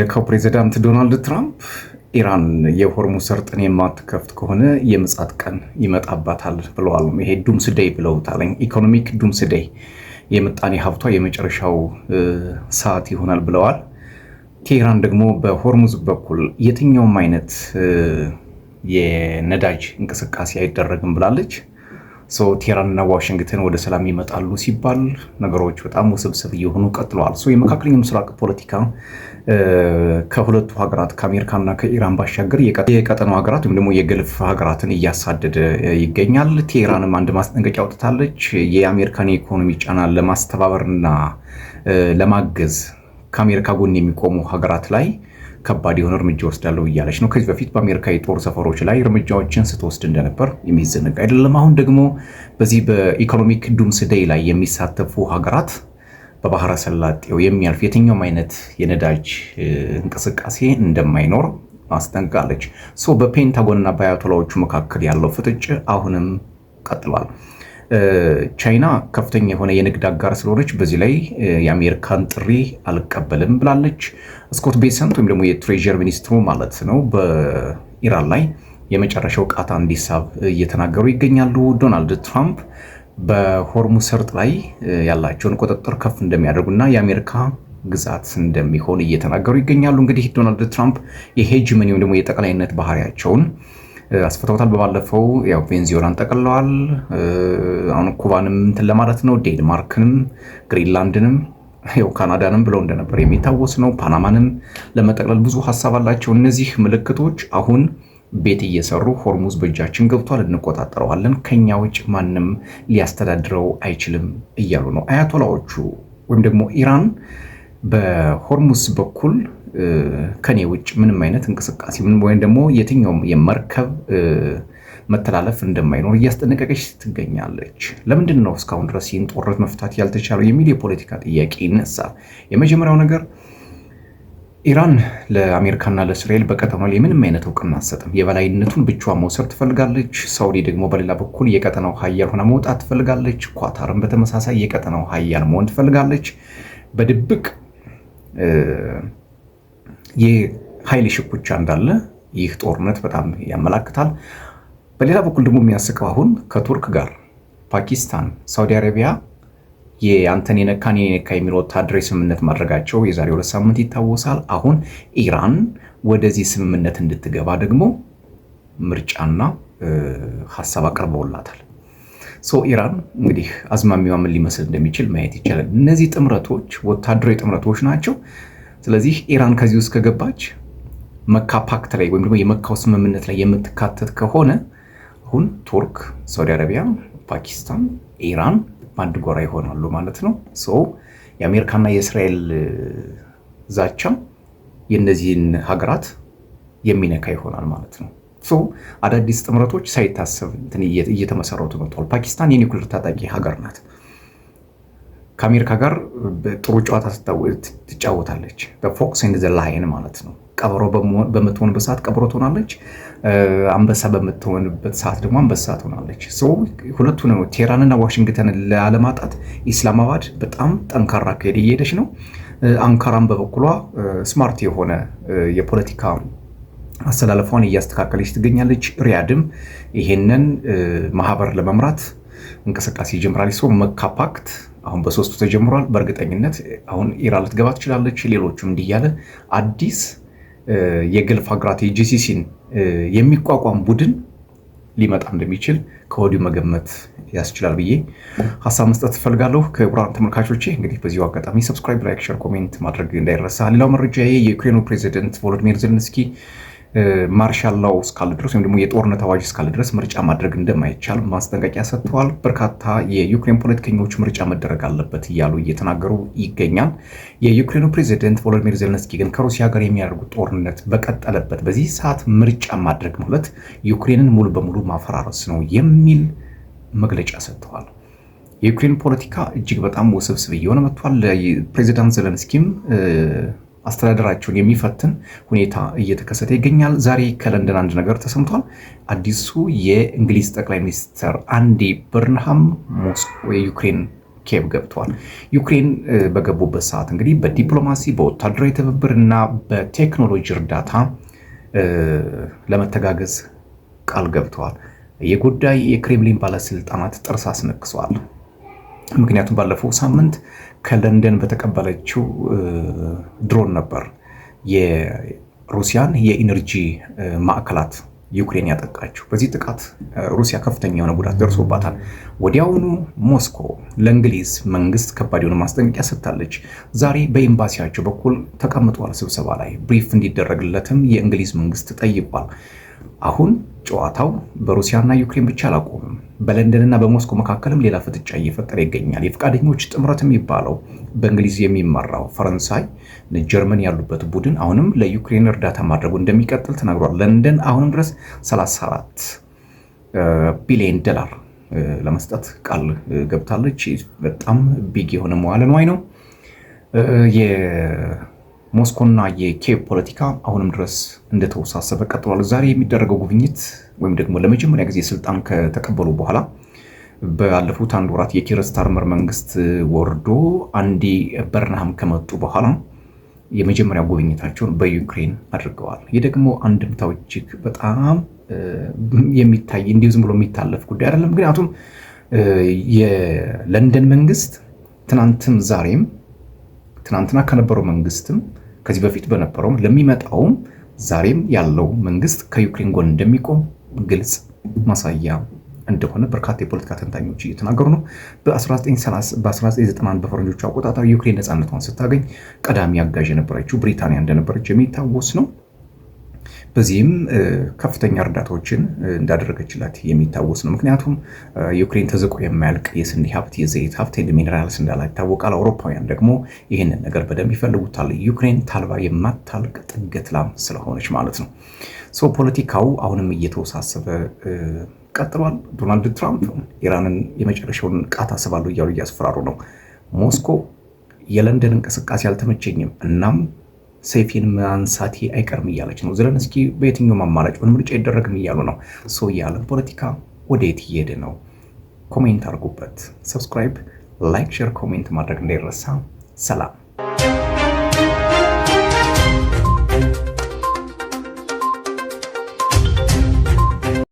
የአሜሪካው ፕሬዚዳንት ዶናልድ ትራምፕ ኢራን የሆርሙዝ ሰርጥን የማትከፍት ከሆነ የምጽአት ቀን ይመጣባታል ብለዋል። ይሄ ዱምስዴይ ብለውታል። ኢኮኖሚክ ዱምስዴይ፣ የምጣኔ ሀብቷ የመጨረሻው ሰዓት ይሆናል ብለዋል። ቴህራን ደግሞ በሆርሙዝ በኩል የትኛውም አይነት የነዳጅ እንቅስቃሴ አይደረግም ብላለች። ቴህራንና ዋሽንግተን ወደ ሰላም ይመጣሉ ሲባል ነገሮች በጣም ውስብስብ እየሆኑ ቀጥለዋል። የመካከለኛው ምስራቅ ፖለቲካ ከሁለቱ ሀገራት ከአሜሪካና ከኢራን ባሻገር የቀጠናው ሀገራት ወይም ደግሞ የገልፍ ሀገራትን እያሳደደ ይገኛል። ቴህራንም አንድ ማስጠንቀቂያ አውጥታለች። የአሜሪካን የኢኮኖሚ ጫና ለማስተባበርና ለማገዝ ከአሜሪካ ጎን የሚቆሙ ሀገራት ላይ ከባድ የሆነ እርምጃ ወስዳለሁ እያለች ነው። ከዚህ በፊት በአሜሪካ የጦር ሰፈሮች ላይ እርምጃዎችን ስትወስድ እንደነበር የሚዘነጋ አይደለም። አሁን ደግሞ በዚህ በኢኮኖሚክ ዱምስዴይ ላይ የሚሳተፉ ሀገራት በባህረ ሰላጤው የሚያልፍ የትኛውም አይነት የነዳጅ እንቅስቃሴ እንደማይኖር አስጠንቅቃለች። በፔንታጎንና በአያቶላዎቹ መካከል ያለው ፍጥጭ አሁንም ቀጥሏል። ቻይና ከፍተኛ የሆነ የንግድ አጋር ስለሆነች በዚህ ላይ የአሜሪካን ጥሪ አልቀበልም ብላለች። ስኮት ቤሰንት ወይም ደግሞ የትሬዠር ሚኒስትሩ ማለት ነው በኢራን ላይ የመጨረሻው ቃታ እንዲሳብ እየተናገሩ ይገኛሉ። ዶናልድ ትራምፕ በሆርሙዝ ሰርጥ ላይ ያላቸውን ቁጥጥር ከፍ እንደሚያደርጉና የአሜሪካ ግዛት እንደሚሆን እየተናገሩ ይገኛሉ። እንግዲህ ዶናልድ ትራምፕ የሄጅመኒ ወይም ደግሞ የጠቅላይነት ባህሪያቸውን አስፍተውታል። በባለፈው ያው ቬንዙዌላን ጠቅለዋል። አሁን ኩባንም እንትን ለማለት ነው። ዴንማርክንም፣ ግሪንላንድንም፣ ያው ካናዳንም ብለው እንደነበር የሚታወስ ነው። ፓናማንም ለመጠቅለል ብዙ ሀሳብ አላቸው። እነዚህ ምልክቶች አሁን ቤት እየሰሩ ሆርሙዝ በእጃችን ገብቷል፣ እንቆጣጠረዋለን፣ ከኛ ውጭ ማንም ሊያስተዳድረው አይችልም እያሉ ነው አያቶላዎቹ። ወይም ደግሞ ኢራን በሆርሙዝ በኩል ከኔ ውጭ ምንም አይነት እንቅስቃሴ ወይም ደግሞ የትኛውም የመርከብ መተላለፍ እንደማይኖር እያስጠነቀቀች ትገኛለች። ለምንድን ነው እስካሁን ድረስ ይህን ጦርነት መፍታት ያልተቻለው የሚል የፖለቲካ ጥያቄ ይነሳል። የመጀመሪያው ነገር ኢራን ለአሜሪካና ለእስራኤል በቀጠናው ላይ ምንም አይነት እውቅና አትሰጥም። የበላይነቱን ብቻዋን መውሰድ ትፈልጋለች። ሳውዲ ደግሞ በሌላ በኩል የቀጠናው ሀያል ሆና መውጣት ትፈልጋለች። ኳታርም በተመሳሳይ የቀጠናው ሀያል መሆን ትፈልጋለች። በድብቅ የኃይል ሽኩቻ እንዳለ ይህ ጦርነት በጣም ያመላክታል። በሌላ በኩል ደግሞ የሚያስቀው አሁን ከቱርክ ጋር ፓኪስታን፣ ሳውዲ አረቢያ የአንተን የነካ እኔን የነካ የሚል ወታደራዊ ስምምነት ማድረጋቸው የዛሬ 2 ሳምንት ይታወሳል። አሁን ኢራን ወደዚህ ስምምነት እንድትገባ ደግሞ ምርጫና ሀሳብ አቅርበውላታል። ኢራን እንግዲህ አዝማሚዋ ምን ሊመስል እንደሚችል ማየት ይቻላል። እነዚህ ጥምረቶች ወታደራዊ ጥምረቶች ናቸው። ስለዚህ ኢራን ከዚህ ውስጥ ከገባች መካ ፓክት ላይ ወይም ደግሞ የመካው ስምምነት ላይ የምትካተት ከሆነ አሁን ቱርክ፣ ሳውዲ አረቢያ፣ ፓኪስታን፣ ኢራን በአንድ ጎራ ይሆናሉ ማለት ነው። የአሜሪካና የእስራኤል ዛቻ የእነዚህን ሀገራት የሚነካ ይሆናል ማለት ነው። አዳዲስ ጥምረቶች ሳይታሰብ እየተመሰረቱ መጥተዋል። ፓኪስታን የኒውክሌር ታጣቂ ሀገር ናት። ከአሜሪካ ጋር ጥሩ ጨዋታ ትጫወታለች። ፎክስ ኤንድ ዘ ላየን ማለት ነው። ቀበሮ በምትሆንበት ሰዓት ቀበሮ ትሆናለች። አንበሳ በምትሆንበት ሰዓት ደግሞ አንበሳ ትሆናለች። ሁለቱ ነው። ቴህራንና ዋሽንግተንን ላለማጣት ኢስላማባድ በጣም ጠንካራ አካሄድ እየሄደች ነው። አንካራም በበኩሏ ስማርት የሆነ የፖለቲካ አሰላለፏን እያስተካከለች ትገኛለች። ሪያድም ይሄንን ማህበር ለመምራት እንቅስቃሴ ጀምራለች። መካ ፓክት አሁን በሶስቱ ተጀምሯል። በእርግጠኝነት አሁን ኢራን ልትገባ ትችላለች። ሌሎቹም እንዲያለ አዲስ የገልፍ ሀገራት የጂሲሲን የሚቋቋም ቡድን ሊመጣ እንደሚችል ከወዲሁ መገመት ያስችላል ብዬ ሀሳብ መስጠት ትፈልጋለሁ። ክቡራን ተመልካቾቼ እንግዲህ በዚሁ አጋጣሚ ሰብስክራይብ፣ ላይክ፣ ሼር፣ ኮሜንት ማድረግ እንዳይረሳ። ሌላው መረጃ የዩክሬኑ ፕሬዚደንት ቮሎዲሚር ዜሌንስኪ ማርሻል ላው እስካለ ድረስ ወይም ደግሞ የጦርነት አዋጅ እስካለ ድረስ ምርጫ ማድረግ እንደማይቻል ማስጠንቀቂያ ሰጥተዋል። በርካታ የዩክሬን ፖለቲከኞች ምርጫ መደረግ አለበት እያሉ እየተናገሩ ይገኛል። የዩክሬኑ ፕሬዚደንት ቮሎዲሚር ዜሌንስኪ ግን ከሩሲያ ጋር የሚያደርጉት ጦርነት በቀጠለበት በዚህ ሰዓት ምርጫ ማድረግ ማለት ዩክሬንን ሙሉ በሙሉ ማፈራረስ ነው የሚል መግለጫ ሰጥተዋል። የዩክሬን ፖለቲካ እጅግ በጣም ውስብስብ እየሆነ መጥቷል። ፕሬዚዳንት ዜሌንስኪም አስተዳደራቸውን የሚፈትን ሁኔታ እየተከሰተ ይገኛል። ዛሬ ከለንደን አንድ ነገር ተሰምቷል። አዲሱ የእንግሊዝ ጠቅላይ ሚኒስትር አንዲ በርንሃም ሞስኮ የዩክሬን ኬቭ ገብተዋል። ዩክሬን በገቡበት ሰዓት እንግዲህ በዲፕሎማሲ በወታደራዊ ትብብር እና በቴክኖሎጂ እርዳታ ለመተጋገዝ ቃል ገብተዋል። ይህ ጉዳይ የክሬምሊን ባለስልጣናት ጥርስ አስነክሰዋል። ምክንያቱም ባለፈው ሳምንት ከለንደን በተቀበለችው ድሮን ነበር የሩሲያን የኢነርጂ ማዕከላት ዩክሬን ያጠቃችው። በዚህ ጥቃት ሩሲያ ከፍተኛ የሆነ ጉዳት ደርሶባታል። ወዲያውኑ ሞስኮ ለእንግሊዝ መንግስት ከባድ የሆነ ማስጠንቀቂያ ሰጥታለች። ዛሬ በኤምባሲያቸው በኩል ተቀምጧል ስብሰባ ላይ ብሪፍ እንዲደረግለትም የእንግሊዝ መንግስት ጠይቋል። አሁን ጨዋታው በሩሲያና ዩክሬን ብቻ አላቆምም። በለንደንና በሞስኮ መካከልም ሌላ ፍጥጫ እየፈጠረ ይገኛል። የፈቃደኞች ጥምረት የሚባለው በእንግሊዝ የሚመራው ፈረንሳይ፣ ጀርመን ያሉበት ቡድን አሁንም ለዩክሬን እርዳታ ማድረጉ እንደሚቀጥል ተናግሯል። ለንደን አሁንም ድረስ 34 ቢሊዮን ዶላር ለመስጠት ቃል ገብታለች። በጣም ቢግ የሆነ መዋለ ንዋይ ነው። ሞስኮና የኪየቭ ፖለቲካ አሁንም ድረስ እንደተወሳሰበ ቀጥሏል። ዛሬ የሚደረገው ጉብኝት ወይም ደግሞ ለመጀመሪያ ጊዜ ስልጣን ከተቀበሉ በኋላ ባለፉት አንድ ወራት የኪር ስታርመር መንግስት ወርዶ አንዲ በርንሃም ከመጡ በኋላ የመጀመሪያ ጉብኝታቸውን በዩክሬን አድርገዋል። ይህ ደግሞ አንድምታው እጅግ በጣም የሚታይ እንዲሁ ዝም ብሎ የሚታለፍ ጉዳይ አይደለም። ምክንያቱም የለንደን መንግስት ትናንትም ዛሬም ትናንትና ከነበረው መንግስትም ከዚህ በፊት በነበረውም ለሚመጣውም ዛሬም ያለው መንግስት ከዩክሬን ጎን እንደሚቆም ግልጽ ማሳያ እንደሆነ በርካታ የፖለቲካ ተንታኞች እየተናገሩ ነው። በ1991 በፈረንጆቹ አቆጣጠር ዩክሬን ነፃነቷን ስታገኝ ቀዳሚ አጋዥ የነበረችው ብሪታንያ እንደነበረች የሚታወስ ነው። በዚህም ከፍተኛ እርዳታዎችን እንዳደረገችላት የሚታወስ ነው። ምክንያቱም ዩክሬን ተዝቆ የማያልቅ የስንዴ ሀብት፣ የዘይት ሀብት፣ ሚኔራልስ እንዳላት ይታወቃል። አውሮፓውያን ደግሞ ይህንን ነገር በደንብ ይፈልጉታል። ዩክሬን ታልባ የማታልቅ ጥገት ላም ስለሆነች ማለት ነው። ፖለቲካው አሁንም እየተወሳሰበ ቀጥሏል። ዶናልድ ትራምፕ ኢራንን የመጨረሻውን ቃታ ስባለሁ እያሉ እያስፈራሩ ነው። ሞስኮ የለንደን እንቅስቃሴ አልተመቸኝም እናም ሰይፌን ማንሳቴ አይቀርም እያለች ነው። ዘለንስኪ በየትኛውም አማራጭ ምርጫ ይደረግም እያሉ ነው። የዓለም ፖለቲካ ወዴት እየሄደ ነው? ኮሜንት አድርጉበት። ሰብስክራይብ፣ ላይክ፣ ሼር፣ ኮሜንት ማድረግ እንዳይረሳ። ሰላም